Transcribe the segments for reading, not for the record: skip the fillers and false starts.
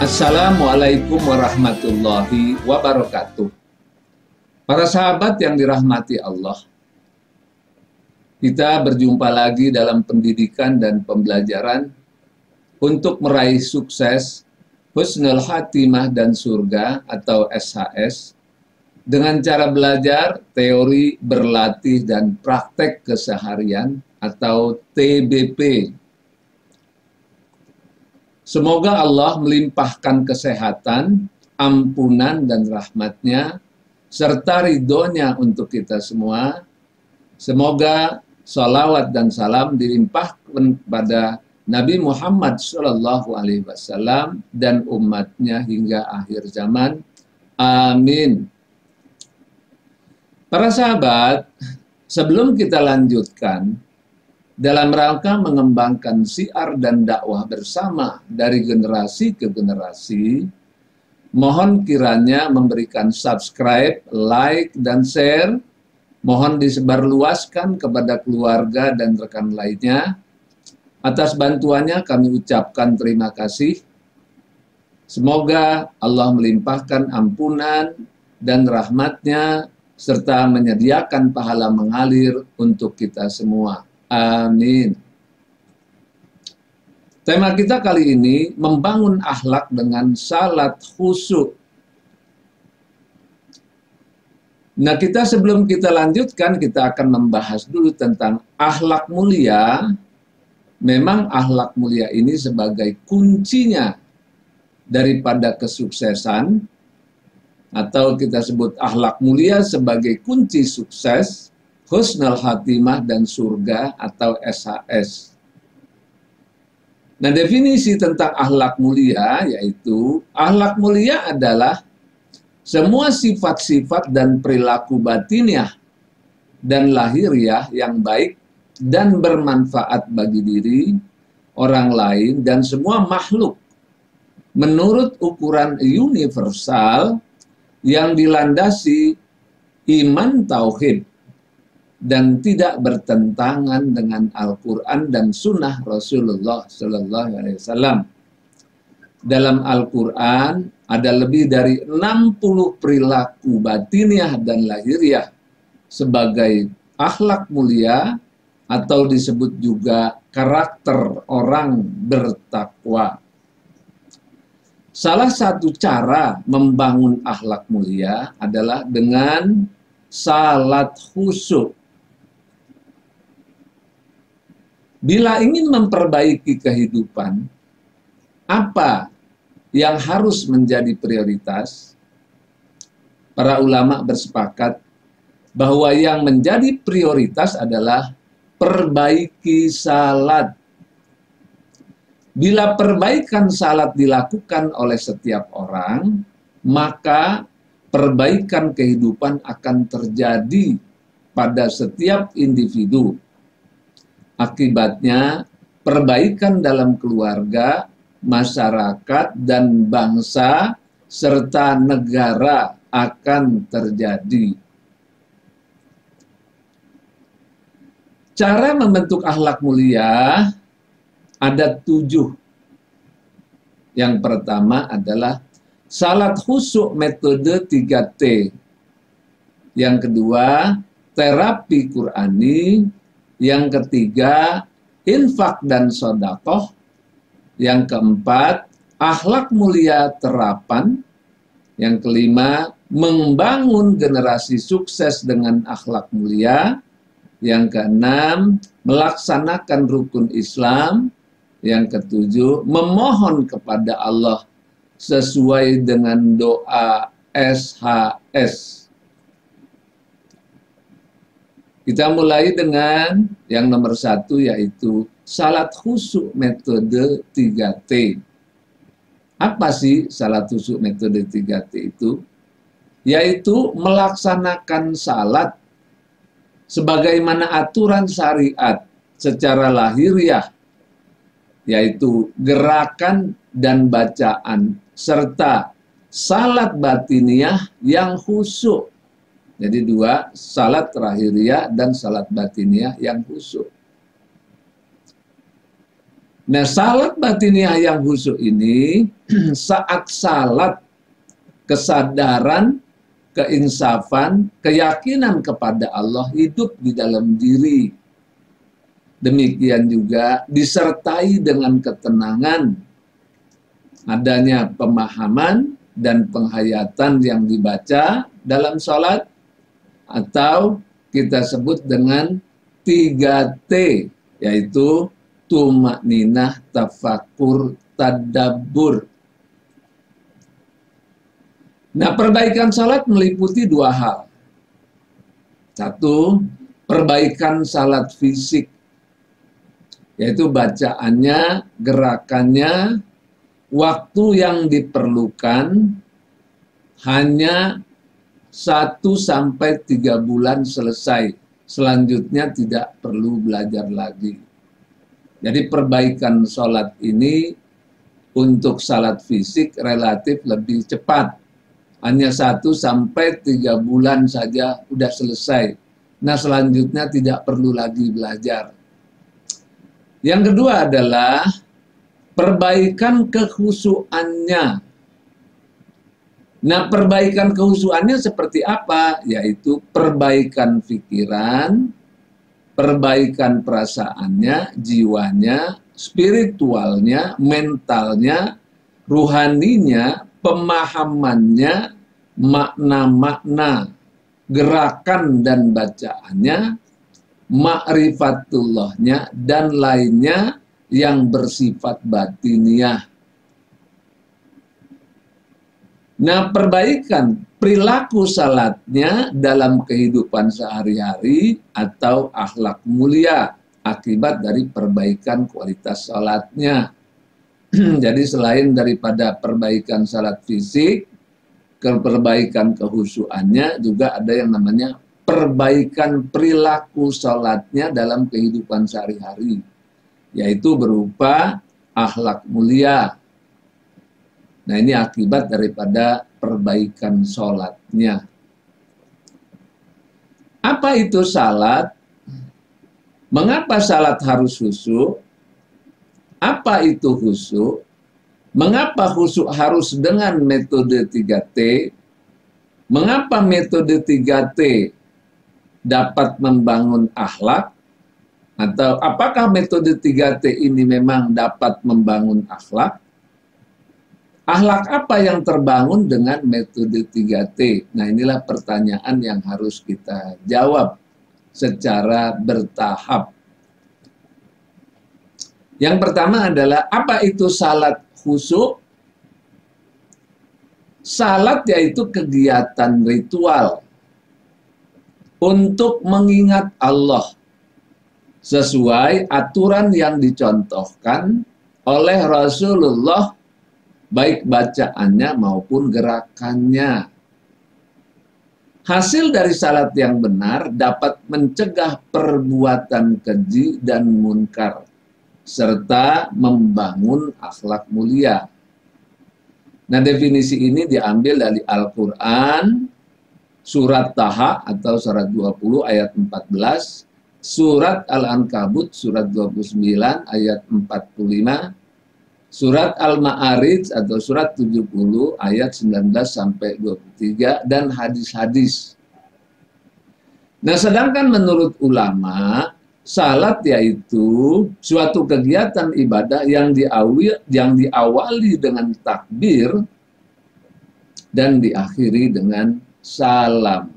Assalamualaikum warahmatullahi wabarakatuh. Para sahabat yang dirahmati Allah, kita berjumpa lagi dalam pendidikan dan pembelajaran untuk meraih sukses, husnul khatimah dan surga atau SHS dengan cara belajar teori, berlatih, dan praktek keseharian atau TBP. Semoga Allah melimpahkan kesehatan, ampunan dan rahmatnya, serta ridhonya untuk kita semua. Semoga salawat dan salam dilimpahkan pada Nabi Muhammad SAW dan umatnya hingga akhir zaman. Amin. Para sahabat, sebelum kita lanjutkan, dalam rangka mengembangkan syiar dan dakwah bersama dari generasi ke generasi, mohon kiranya memberikan subscribe, like, dan share. Mohon disebarluaskan kepada keluarga dan rekan lainnya. Atas bantuannya kami ucapkan terima kasih. Semoga Allah melimpahkan ampunan dan rahmatnya, serta menyediakan pahala mengalir untuk kita semua. Amin. Tema kita kali ini membangun akhlak dengan salat khusyuk. Nah, sebelum kita lanjutkan, kita akan membahas dulu tentang akhlak mulia. Memang akhlak mulia ini sebagai kuncinya daripada kesuksesan, atau kita sebut akhlak mulia sebagai kunci sukses, husnul khatimah dan surga atau SHS. Nah, definisi tentang akhlak mulia yaitu akhlak mulia adalah semua sifat-sifat dan perilaku batiniah dan lahiriah yang baik dan bermanfaat bagi diri, orang lain, dan semua makhluk menurut ukuran universal yang dilandasi iman tauhid dan tidak bertentangan dengan Al-Quran dan Sunnah Rasulullah Sallallahu Alaihi Wasallam. Dalam Al-Quran ada lebih dari 60 perilaku batiniah dan lahiriah sebagai akhlak mulia atau disebut juga karakter orang bertakwa. Salah satu cara membangun akhlak mulia adalah dengan salat khusyuk. Bila ingin memperbaiki kehidupan, apa yang harus menjadi prioritas? Para ulama bersepakat bahwa yang menjadi prioritas adalah perbaiki salat. Bila perbaikan salat dilakukan oleh setiap orang, maka perbaikan kehidupan akan terjadi pada setiap individu. Akibatnya, perbaikan dalam keluarga, masyarakat, dan bangsa, serta negara akan terjadi. Cara membentuk akhlak mulia ada 7. Yang pertama adalah salat khusyuk metode 3T. Yang kedua, terapi Qurani. Yang ketiga, infak dan sedekah. Yang keempat, akhlak mulia terapan. Yang kelima, membangun generasi sukses dengan akhlak mulia. Yang keenam, melaksanakan rukun Islam. Yang ketujuh, memohon kepada Allah sesuai dengan doa SHS. Kita mulai dengan yang nomor 1, yaitu salat khusyuk metode 3T. Apa sih salat khusyuk metode 3T itu? Yaitu melaksanakan salat sebagaimana aturan syariat secara lahiriah, yaitu gerakan dan bacaan, serta salat batiniah yang khusyuk. Jadi 2, salat lahiriah dan salat batiniah yang khusyuk. Nah, salat batiniah yang khusyuk ini saat salat kesadaran, keinsafan, keyakinan kepada Allah hidup di dalam diri. Demikian juga disertai dengan ketenangan, adanya pemahaman dan penghayatan yang dibaca dalam sholat, atau kita sebut dengan 3T, yaitu tumakninah, tafakur, tadabbur. Nah, perbaikan salat meliputi dua hal. Satu, perbaikan salat fisik, yaitu bacaannya, gerakannya, waktu yang diperlukan hanya 1-3 bulan selesai. Selanjutnya tidak perlu belajar lagi. Jadi perbaikan salat ini untuk salat fisik relatif lebih cepat. Hanya 1-3 bulan saja udah selesai. Nah, selanjutnya tidak perlu lagi belajar. Yang kedua adalah perbaikan kekhusyuannya. Nah, perbaikan kekhusyuannya seperti apa? Yaitu perbaikan pikiran, perbaikan perasaannya, jiwanya, spiritualnya, mentalnya, ruhaninya, pemahamannya, makna-makna, gerakan dan bacaannya, ma'rifatullahnya, dan lainnya yang bersifat batiniah. Nah, perbaikan perilaku salatnya dalam kehidupan sehari-hari atau akhlak mulia akibat dari perbaikan kualitas salatnya. Jadi selain daripada perbaikan salat fisik, perbaikan kehusuannya, juga ada yang namanya perbaikan perilaku salatnya dalam kehidupan sehari-hari, yaitu berupa akhlak mulia. Nah, ini akibat daripada perbaikan salatnya. Apa itu salat? Mengapa salat harus khusyuk? Apa itu khusyuk? Mengapa khusyuk harus dengan metode 3T? Mengapa metode 3T dapat membangun akhlak? Atau apakah metode 3T ini memang dapat membangun akhlak? Akhlak apa yang terbangun dengan metode 3T? Nah, inilah pertanyaan yang harus kita jawab secara bertahap. Yang pertama adalah, apa itu salat khusyuk? Salat yaitu kegiatan ritual untuk mengingat Allah sesuai aturan yang dicontohkan oleh Rasulullah, baik bacaannya maupun gerakannya. Hasil dari salat yang benar dapat mencegah perbuatan keji dan munkar, serta membangun akhlak mulia. Nah, definisi ini diambil dari Al-Quran, surat Taha atau surat 20 ayat 14, surat Al-Ankabut surat 29 ayat 45, surat Al-Ma'arij atau surat 70 ayat 19-23, dan hadis-hadis. Nah, sedangkan menurut ulama, salat yaitu suatu kegiatan ibadah yang diawali dengan takbir dan diakhiri dengan salam.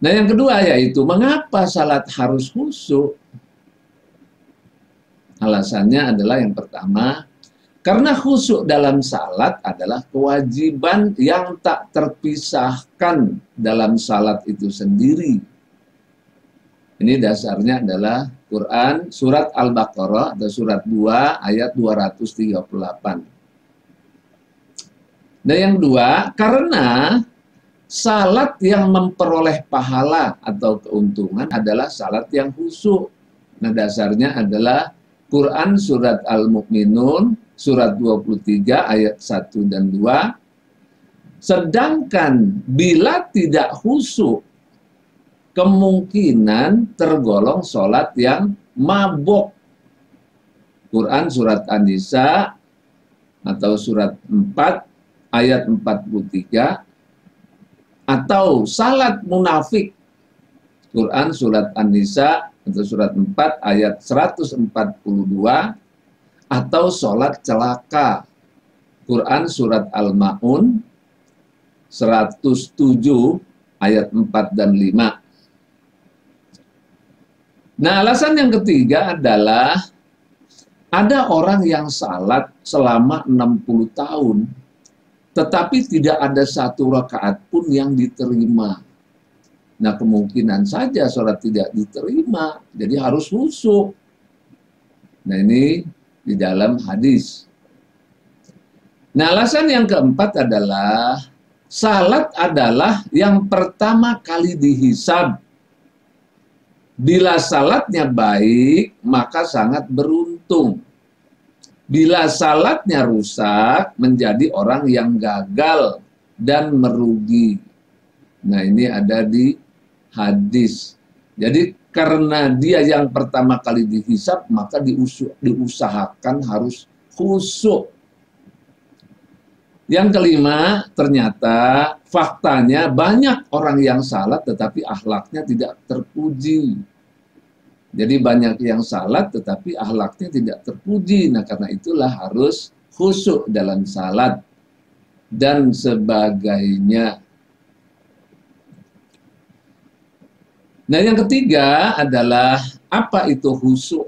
Nah, yang kedua yaitu mengapa salat harus khusyuk? Alasannya adalah yang pertama, karena khusyuk dalam salat adalah kewajiban yang tak terpisahkan dalam salat itu sendiri. Ini dasarnya adalah Quran surat Al-Baqarah atau surat 2 ayat 238. Nah, yang dua, karena salat yang memperoleh pahala atau keuntungan adalah salat yang khusyuk. Nah, dasarnya adalah Quran surat Al-Mu'minun surat 23 ayat 1 dan 2. Sedangkan bila tidak khusyuk, kemungkinan tergolong sholat yang mabok Quran surat An-Nisa atau surat 4 ayat 43, atau salat munafik, Quran surat An-Nisa atau surat 4 ayat 142, atau sholat celaka, Quran surat Al-Ma'un 107 ayat 4 dan 5. Nah, alasan yang ketiga adalah ada orang yang salat selama 60 tahun, tetapi tidak ada satu rakaat pun yang diterima. Nah, kemungkinan saja sholat tidak diterima, jadi harus khusyuk. Nah, ini di dalam hadis. Nah, alasan yang keempat adalah salat adalah yang pertama kali dihisab. Bila salatnya baik, maka sangat beruntung. Bila salatnya rusak, menjadi orang yang gagal dan merugi. Nah, ini ada di hadis. Jadi karena dia yang pertama kali dihisab, maka diusahakan harus khusyuk. Yang kelima, ternyata faktanya banyak orang yang salat tetapi akhlaknya tidak terpuji. Jadi banyak yang salat tetapi akhlaknya tidak terpuji. Nah, karena itulah harus khusyuk dalam salat dan sebagainya. Nah, yang ketiga adalah apa itu khusyuk?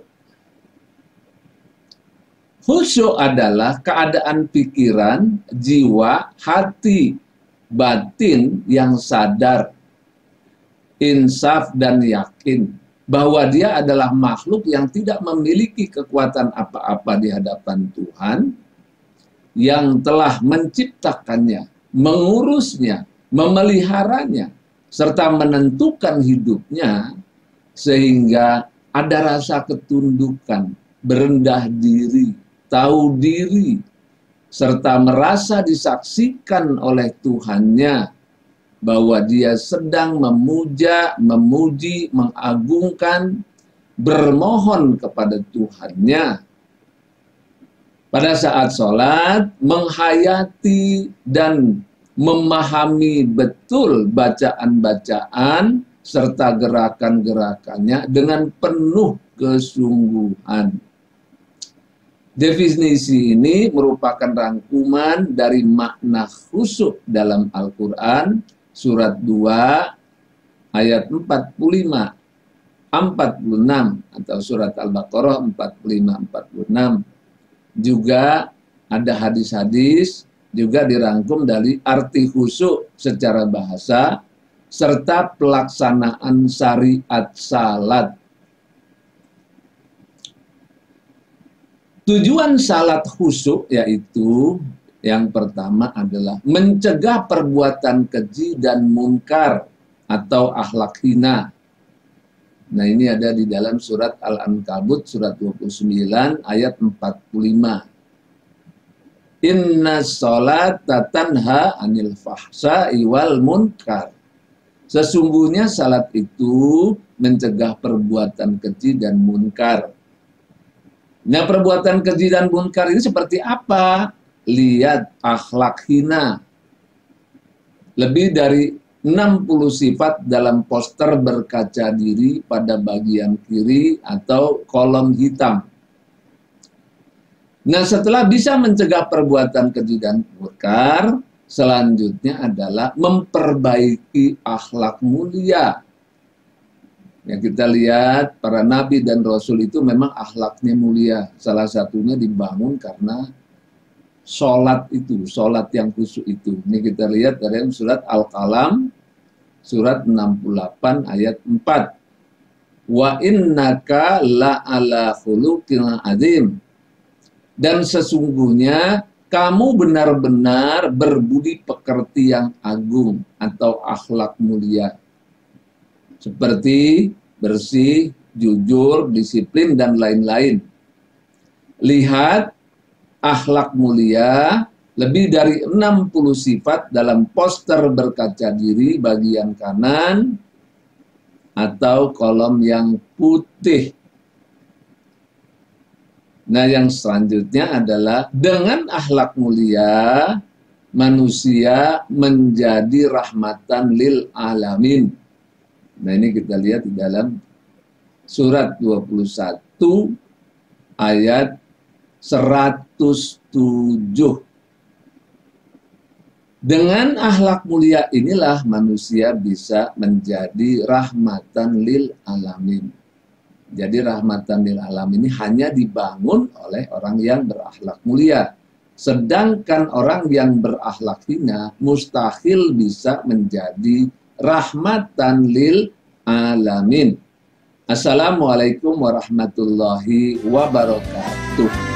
Khusyuk adalah keadaan pikiran, jiwa, hati, batin yang sadar, insaf dan yakin bahwa dia adalah makhluk yang tidak memiliki kekuatan apa-apa di hadapan Tuhan yang telah menciptakannya, mengurusnya, memeliharanya, serta menentukan hidupnya, sehingga ada rasa ketundukan, berendah diri, tahu diri, serta merasa disaksikan oleh Tuhannya bahwa dia sedang memuja, memuji, mengagungkan, bermohon kepada Tuhannya. Pada saat sholat, menghayati dan memahami betul bacaan-bacaan serta gerakan-gerakannya dengan penuh kesungguhan. Definisi ini merupakan rangkuman dari makna khusyuk dalam Al-Quran, surat 2, ayat 45, 46, atau surat Al-Baqarah 45-46. Juga ada hadis-hadis, juga dirangkum dari arti khusyuk secara bahasa, serta pelaksanaan syariat salat. Tujuan salat khusyuk yaitu yang pertama adalah mencegah perbuatan keji dan munkar atau akhlak hina. Nah, ini ada di dalam surat Al-Ankabut surat 29 ayat 45. Inna sholata tanha anil fahsya'i wal munkar. Sesungguhnya salat itu mencegah perbuatan keji dan munkar. Nah, perbuatan keji dan munkar ini seperti apa? Lihat akhlak hina. Lebih dari 60 sifat dalam poster berkaca diri pada bagian kiri atau kolom hitam. Nah, setelah bisa mencegah perbuatan keji dan munkar, selanjutnya adalah memperbaiki akhlak mulia. Ya, kita lihat para nabi dan rasul itu memang akhlaknya mulia. Salah satunya dibangun karena sholat itu, sholat yang khusyuk itu. Ini kita lihat dari surat Al-Qalam, surat 68 ayat 4. Wa innaka la'ala khuluqin azim. Dan sesungguhnya kamu benar-benar berbudi pekerti yang agung atau akhlak mulia. Seperti bersih, jujur, disiplin, dan lain-lain. Lihat akhlak mulia, lebih dari 60 sifat dalam poster berkaca diri bagian kanan atau kolom yang putih. Nah, yang selanjutnya adalah dengan akhlak mulia, manusia menjadi rahmatan lil alamin. Nah, ini kita lihat di dalam surat 21 ayat 107. Dengan akhlak mulia inilah manusia bisa menjadi rahmatan lil alamin. Jadi rahmatan lil alamin ini hanya dibangun oleh orang yang berakhlak mulia. Sedangkan orang yang berakhlak hina mustahil bisa menjadi rahmatan lil alamin. Assalamualaikum warahmatullahi wabarakatuh.